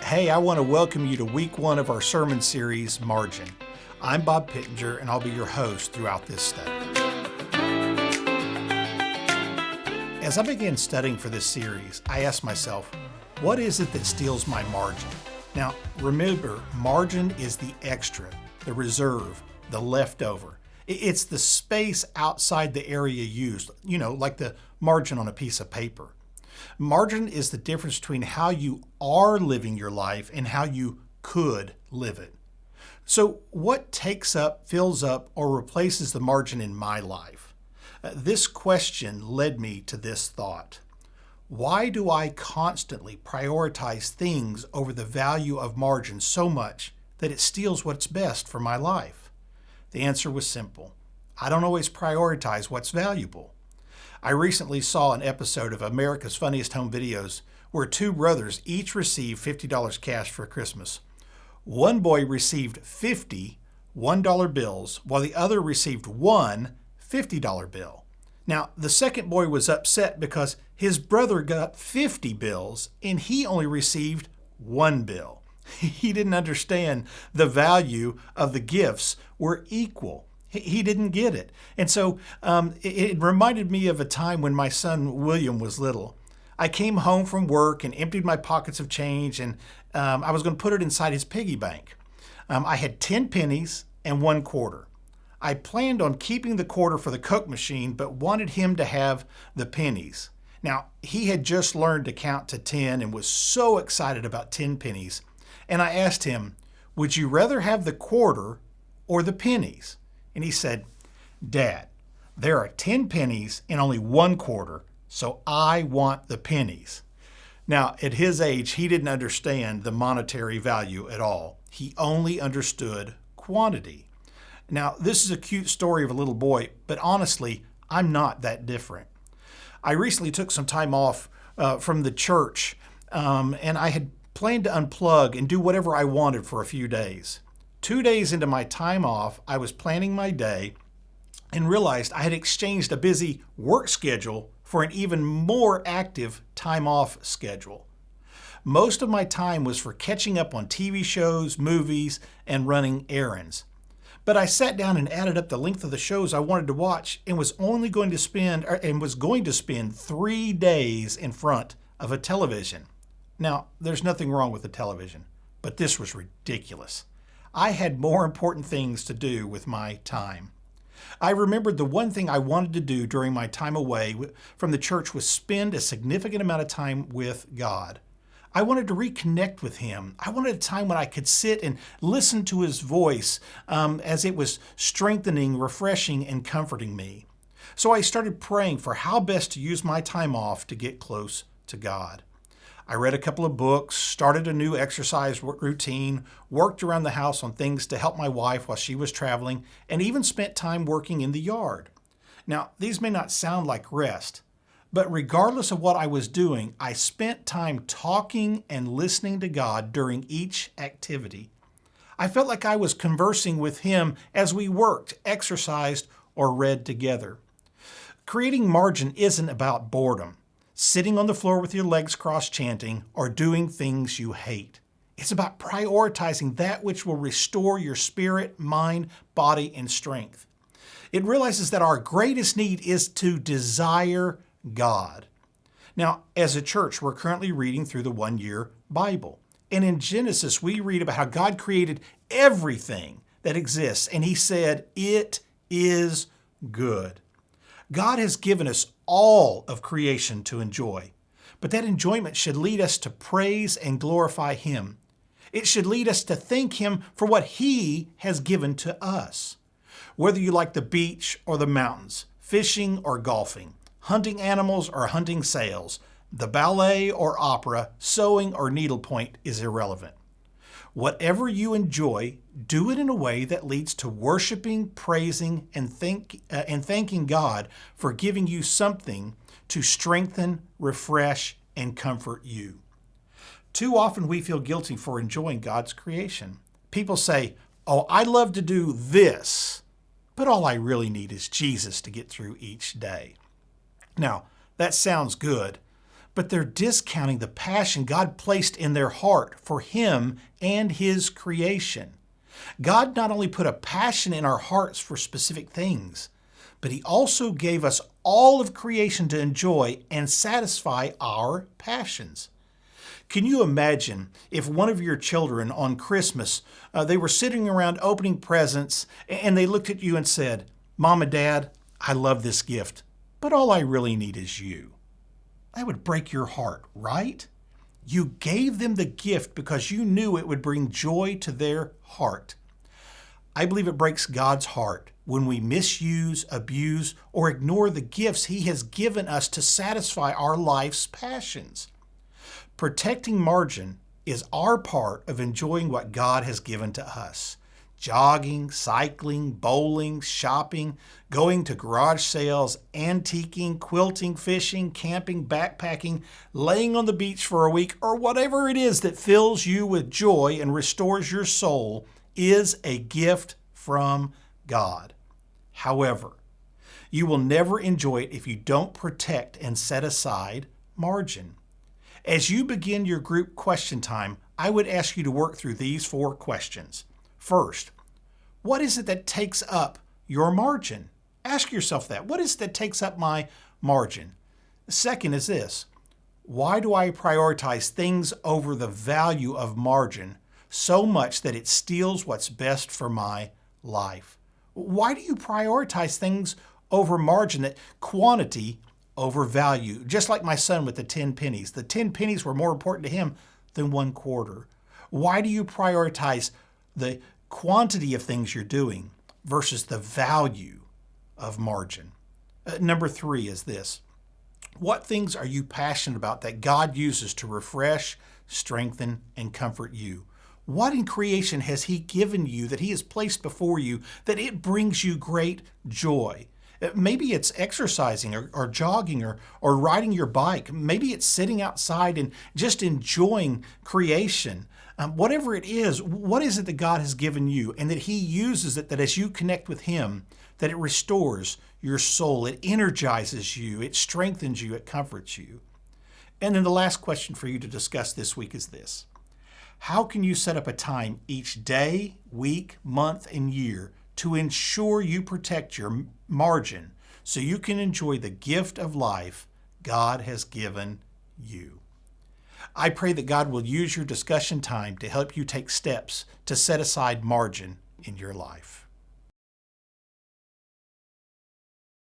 Hey, I want to welcome you to week 1 of our sermon series, Margin. I'm Bob Pittenger, and I'll be your host throughout this study. As I began studying for this series, I asked myself, what is it that steals my margin? Now, remember, margin is the extra, the reserve, the leftover. It's the space outside the area used, like the margin on a piece of paper. Margin is the difference between how you are living your life and how you could live it. So what takes up, fills up, or replaces the margin in my life? This question led me to this thought. Why do I constantly prioritize things over the value of margin so much that it steals what's best for my life? The answer was simple. I don't always prioritize what's valuable. I recently saw an episode of America's Funniest Home Videos where two brothers each received $50 cash for Christmas. One boy received 50 $1 bills, while the other received one $50 bill. Now, the second boy was upset because his brother got 50 bills and he only received one bill. He didn't understand the value of the gifts were equal. He didn't get it. And so it reminded me of a time when my son William was little. I came home from work and emptied my pockets of change, and I was going to put it inside his piggy bank. I had 10 pennies and 1 quarter. I planned on keeping the quarter for the Coke machine, but wanted him to have the pennies. Now, he had just learned to count to 10 and was so excited about 10 pennies. And I asked him, would you rather have the quarter or the pennies? And he said, Dad, there are 10 pennies and only 1 quarter, so I want the pennies. Now, at his age, he didn't understand the monetary value at all. He only understood quantity. Now, this is a cute story of a little boy, but honestly, I'm not that different. I recently took some time off from the church, and I had planned to unplug and do whatever I wanted for a few days. 2 days into my time off, I was planning my day and realized I had exchanged a busy work schedule for an even more active time off schedule. Most of my time was for catching up on TV shows, movies, and running errands. But I sat down and added up the length of the shows I wanted to watch and was going to spend 3 days in front of a television. Now, there's nothing wrong with the television, but this was ridiculous. I had more important things to do with my time. I remembered the one thing I wanted to do during my time away from the church was spend a significant amount of time with God. I wanted to reconnect with Him. I wanted a time when I could sit and listen to His voice as it was strengthening, refreshing, and comforting me. So I started praying for how best to use my time off to get close to God. I read a couple of books, started a new exercise routine, worked around the house on things to help my wife while she was traveling, and even spent time working in the yard. Now, these may not sound like rest, but regardless of what I was doing, I spent time talking and listening to God during each activity. I felt like I was conversing with Him as we worked, exercised, or read together. Creating margin isn't about boredom, sitting on the floor with your legs crossed chanting, or doing things you hate. It's about prioritizing that which will restore your spirit, mind, body, and strength. It realizes that our greatest need is to desire God. Now, as a church, we're currently reading through the 1-year Bible. And in Genesis, we read about how God created everything that exists, and He said, "It is good." God has given us all of creation to enjoy, but that enjoyment should lead us to praise and glorify Him. It should lead us to thank Him for what He has given to us. Whether you like the beach or the mountains, fishing or golfing, hunting animals or hunting sails, the ballet or opera, sewing or needlepoint is irrelevant. Whatever you enjoy, do it in a way that leads to worshiping, praising, and thanking God for giving you something to strengthen, refresh, and comfort you. Too often we feel guilty for enjoying God's creation. People say, "Oh, I love to do this, but all I really need is Jesus to get through each day." Now, that sounds good, but they're discounting the passion God placed in their heart for Him and His creation. God not only put a passion in our hearts for specific things, but He also gave us all of creation to enjoy and satisfy our passions. Can you imagine if one of your children on Christmas, they were sitting around opening presents and they looked at you and said, "Mom and Dad, I love this gift, but all I really need is you." That would break your heart, right? You gave them the gift because you knew it would bring joy to their heart. I believe it breaks God's heart when we misuse, abuse, or ignore the gifts He has given us to satisfy our life's passions. Protecting margin is our part of enjoying what God has given to us. Jogging, cycling, bowling, shopping, going to garage sales, antiquing, quilting, fishing, camping, backpacking, laying on the beach for a week, or whatever it is that fills you with joy and restores your soul is a gift from God. However, you will never enjoy it if you don't protect and set aside margin. As you begin your group question time, I would ask you to work through these 4 questions. First, what is it that takes up your margin? Ask yourself that. What is it that takes up my margin? Second is this: why do I prioritize things over the value of margin so much that it steals what's best for my life? Why do you prioritize things over margin, that quantity over value? Just like my son with the 10 pennies. The 10 pennies were more important to him than 1 quarter. Why do you prioritize the quantity of things you're doing versus the value of margin? Number 3 is this: what things are you passionate about that God uses to refresh, strengthen, and comfort you? What in creation has He given you that He has placed before you that it brings you great joy? Maybe it's exercising or jogging or riding your bike. Maybe it's sitting outside and just enjoying creation. Whatever it is, what is it that God has given you and that He uses it, that as you connect with Him, that it restores your soul, it energizes you, it strengthens you, it comforts you? And then the last question for you to discuss this week is this: how can you set up a time each day, week, month, and year to ensure you protect your margin so you can enjoy the gift of life God has given you? I pray that God will use your discussion time to help you take steps to set aside margin in your life.